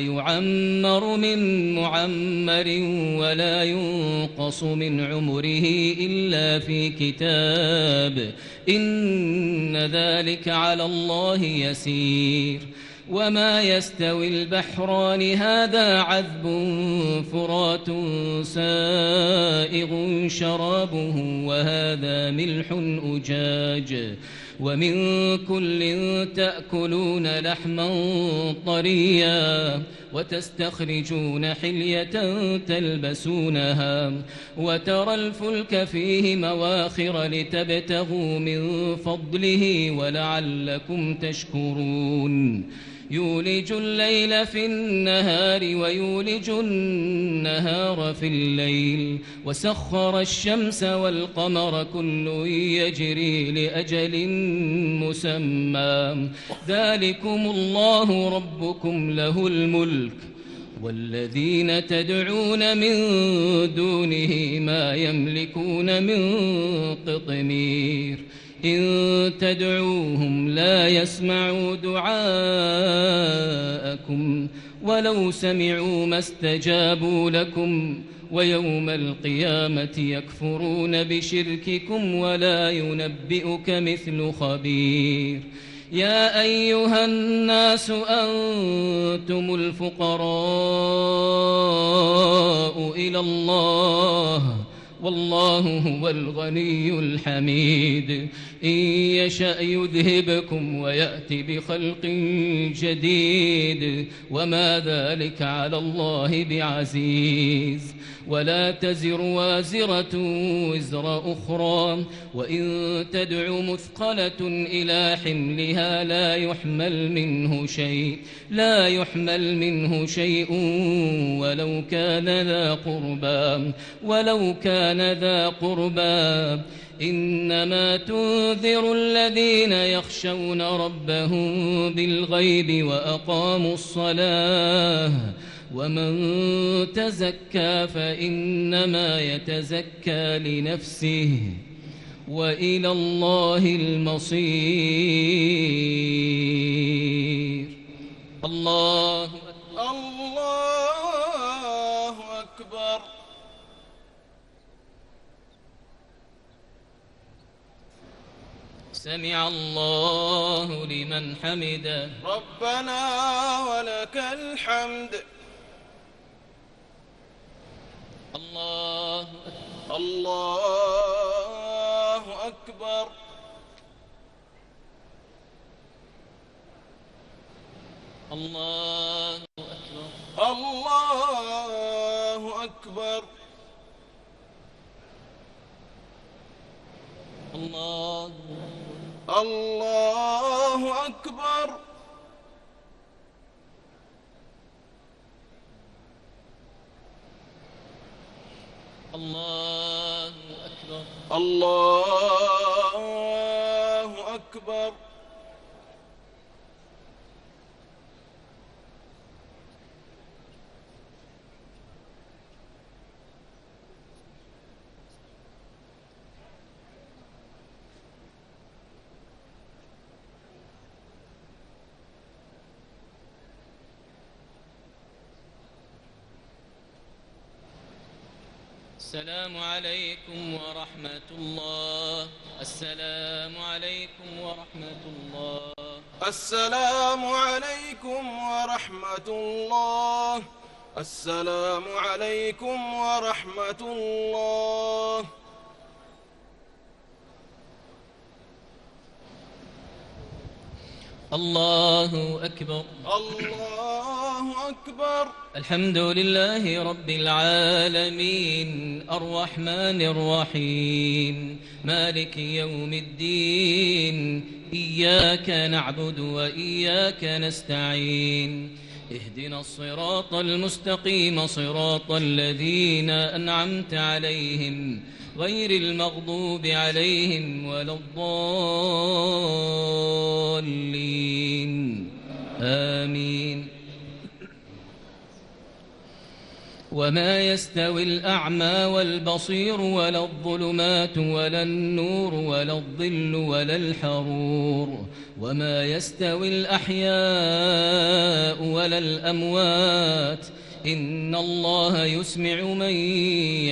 يعمر من معمر ولا ينقص من عمره إلا في كتاب إن ذلك على الله يسير وما يستوي البحران هذا عذب فرات سائغ شرابه وهذا ملح أجاج ومن كل تأكلون لحما طريا وتستخرجون حلية تلبسونها وترى الفلك فيه مواخر لتبتغوا من فضله ولعلكم تشكرون يولج الليل في النهار ويولج النهار في الليل وسخر الشمس والقمر كل يجري لأجل مسمى ذلكم الله ربكم له الملك والذين تدعون من دونه ما يملكون من قطمير إن تدعوهم لا يسمعوا دعاءكم ولو سمعوا ما استجابوا لكم ويوم القيامة يكفرون بشرككم ولا ينبئك مثل خبير يا أيها الناس أنتم الفقراء إلى الله والله هو الغني الحميد إن يشأ يذهبكم ويأتي بخلق جديد وما ذلك على الله بعزيز ولا تزر وازرة وزر أخرى وإن تدع مثقلة إلى حملها لا يحمل منه شيء ولو كان ذا قربى إنما تنذر الذين يخشون ربهم بالغيب وأقاموا الصلاة ومن تزكى فإنما يتزكى لنفسه وإلى الله المصير الله أكبر سمع الله لمن حمده ربنا ولك الحمد الله أكبر الله أكبر الله أكبر الله أكبر الله أكبر السلام عليكم ورحمة الله السلام عليكم ورحمة الله السلام عليكم ورحمة الله السلام عليكم ورحمة الله الله أكبر الله أكبر الحمد لله رب العالمين الرحمن الرحيم مالك يوم الدين إياك نعبد وإياك نستعين اهدنا الصراط المستقيم صراط الذين أنعمت عليهم غير المغضوب عليهم ولا الضالين آمين وما يستوي الأعمى والبصير ولا الظلمات ولا النور ولا الظل ولا الحرور وما يستوي الأحياء ولا الأموات إن الله يسمع من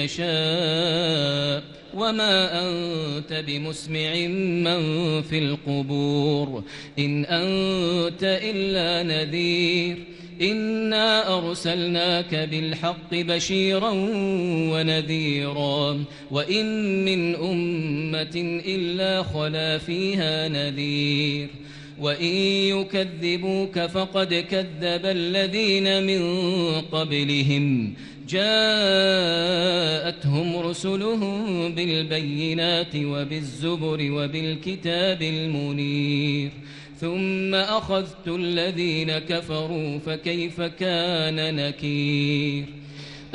يشاء وما أنت بمسمع من في القبور إن أنت إلا نذير إنا أرسلناك بالحق بشيرا ونذيرا وإن من أمة إلا خلا فيها نذير وإن يكذبوك فقد كذب الذين من قبلهم جاءتهم رسلهم بالبينات وبالزبر وبالكتاب المنير ثم أخذت الذين كفروا فكيف كان نكير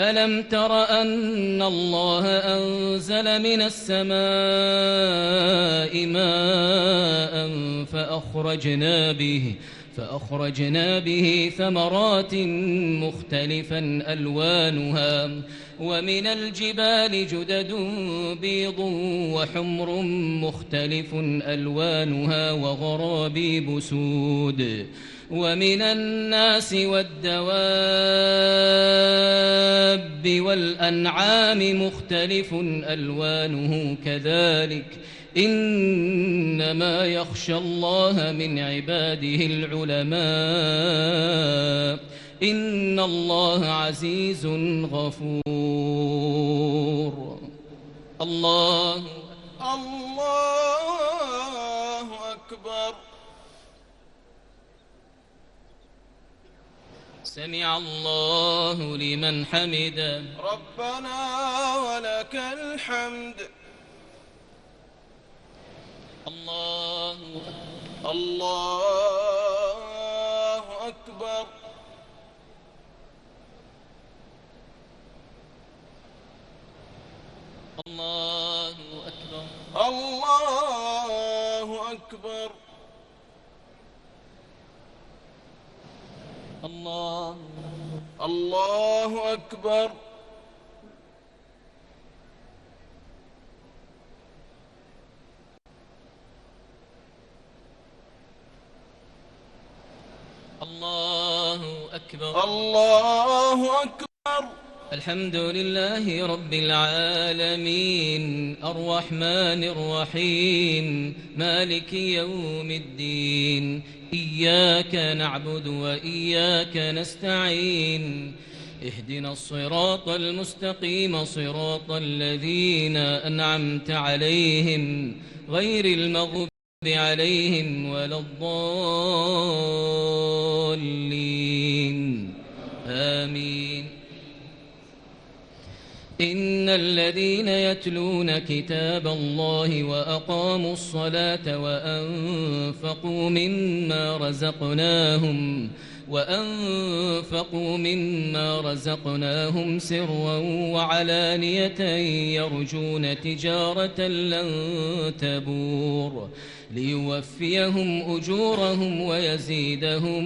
ألم تر أن الله أنزل من السماء ماء فأخرجنا به ثمرات مختلفا ألوانها ومن الجبال جدد بيض وحمر مختلف ألوانها وغرابيب سود ومن الناس والدواب والأنعام مختلف ألوانه كذلك إنما يخشى الله من عباده العلماء إن الله عزيز غفور الله أكبر سمع الله لمن حمده ربنا ولك الحمد الله أكبر الله أكبر الله أكبر الله أكبر الله أكبر الله أكبر الحمد لله رب العالمين الرحمن الرحيم مالك يوم الدين إياك نعبد وإياك نستعين اهدنا الصراط المستقيم صراط الذين أنعمت عليهم غير المغضوب عليهم ولا الضالين آمين إن الذين يتلون كتاب الله وأقاموا الصلاة وأنفقوا مما رزقناهم سرا وعلانية يرجون تجارة لن تبور ليوفيهم أجورهم ويزيدهم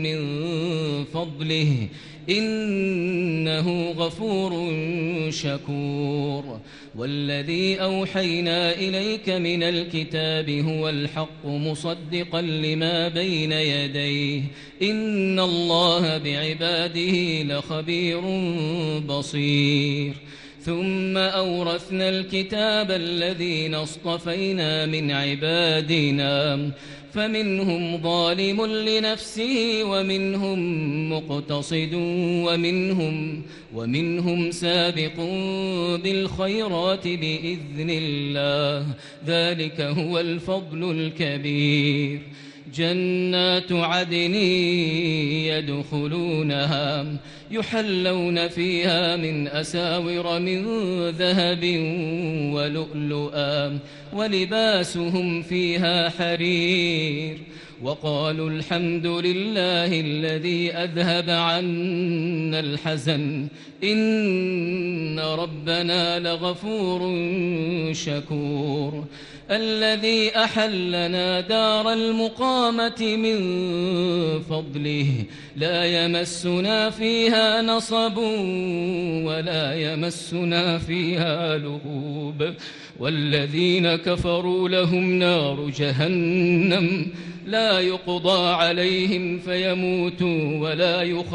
من فضله إنه غفور شكور والذي أوحينا إليك من الكتاب هو الحق مصدقا لما بين يديه إن الله بعباده لخبير بصير ثم أورثنا الكتاب الذين اصطفينا من عبادنا فمنهم ظالم لنفسه ومنهم مقتصد ومنهم سابق بالخيرات بإذن الله ذلك هو الفضل الكبير جنات عدن يدخلونها يحلون فيها من أساور من ذهب ولؤلؤا ولباسهم فيها حرير وقالوا الحمد لله الذي أذهب عنا الحزن إن ربنا لغفور شكور الذي أحلنا دار المقامة من فضله لا يمسنا فيها نصب ولا يمسنا فيها لغوب والذين كفروا لهم نار جهنم لا يقضى عليهم فيموتوا ولا يخفف